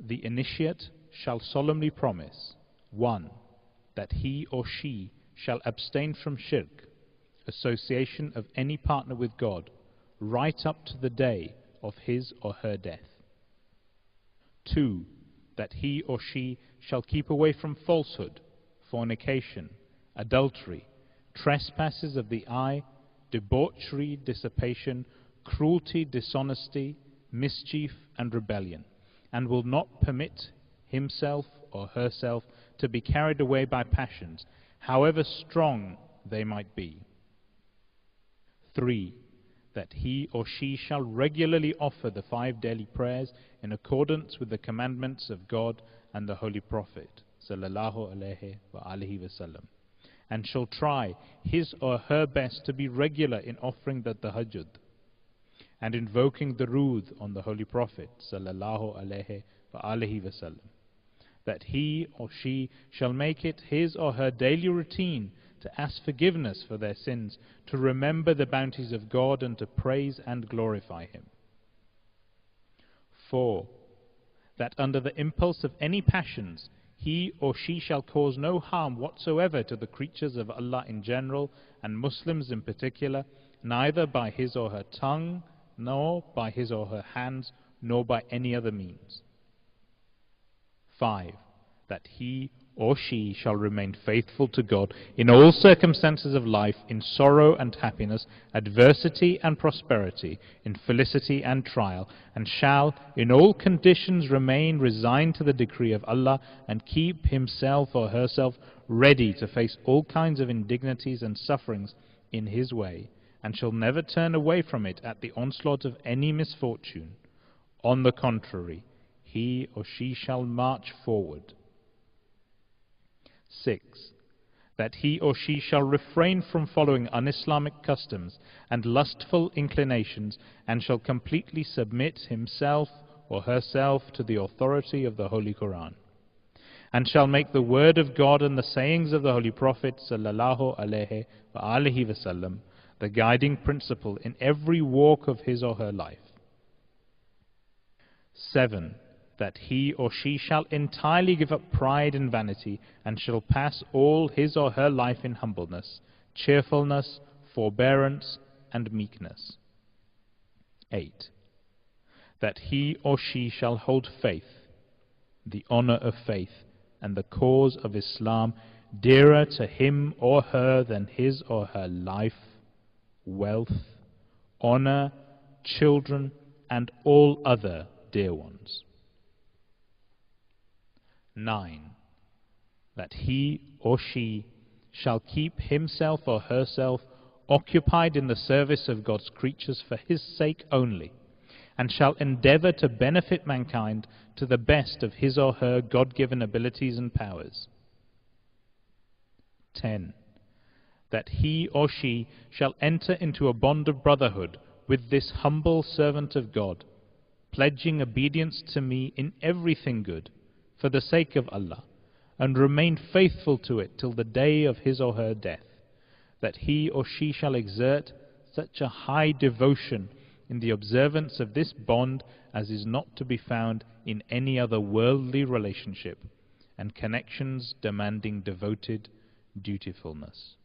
The initiate shall solemnly promise, 1. That he or she shall abstain from shirk, association of any partner with God, right up to the day of his or her death. 2. That he or she shall keep away from falsehood, fornication, adultery, trespasses of the eye, debauchery, dissipation, cruelty, dishonesty, mischief, and rebellion, and will not permit himself or herself to be carried away by passions, however strong they might be. 3. That he or she shall regularly offer the 5 daily prayers in accordance with the commandments of God and the Holy Prophet sallallahu alaihi wasallam, and shall try his or her best to be regular in offering the tahajjud and invoking durood on the Holy Prophet sallallahu alaihi wasallam. That he or she shall make it his or her daily routine to ask forgiveness for their sins, to remember the bounties of God, and to praise and glorify Him. 4. That under the impulse of any passions, he or she shall cause no harm whatsoever to the creatures of Allah in general, and Muslims in particular, neither by his or her tongue, nor by his or her hands, nor by any other means. 5. That he or she shall remain faithful to God in all circumstances of life, in sorrow and happiness, adversity and prosperity, in felicity and trial, and shall in all conditions remain resigned to the decree of Allah, and keep himself or herself ready to face all kinds of indignities and sufferings in his way, and shall never turn away from it at the onslaught of any misfortune. On the contrary, he or she shall march forward. 6. That he or she shall refrain from following un-Islamic customs and lustful inclinations, and shall completely submit himself or herself to the authority of the Holy Quran, and shall make the word of God and the sayings of the Holy Prophet sallallahu alaihi wasallam the guiding principle in every walk of his or her life. 7. That he or she shall entirely give up pride and vanity, and shall pass all his or her life in humbleness, cheerfulness, forbearance, and meekness. 8. That he or she shall hold faith, the honor of faith, and the cause of Islam dearer to him or her than his or her life, wealth, honor, children, and all other dear ones. 9. That he or she shall keep himself or herself occupied in the service of God's creatures for his sake only, and shall endeavor to benefit mankind to the best of his or her God-given abilities and powers. 10. That he or she shall enter into a bond of brotherhood with this humble servant of God, pledging obedience to me in everything good, for the sake of Allah, and remain faithful to it till the day of his or her death. That he or she shall exert such a high devotion in the observance of this bond as is not to be found in any other worldly relationship, and connections demanding devoted dutifulness.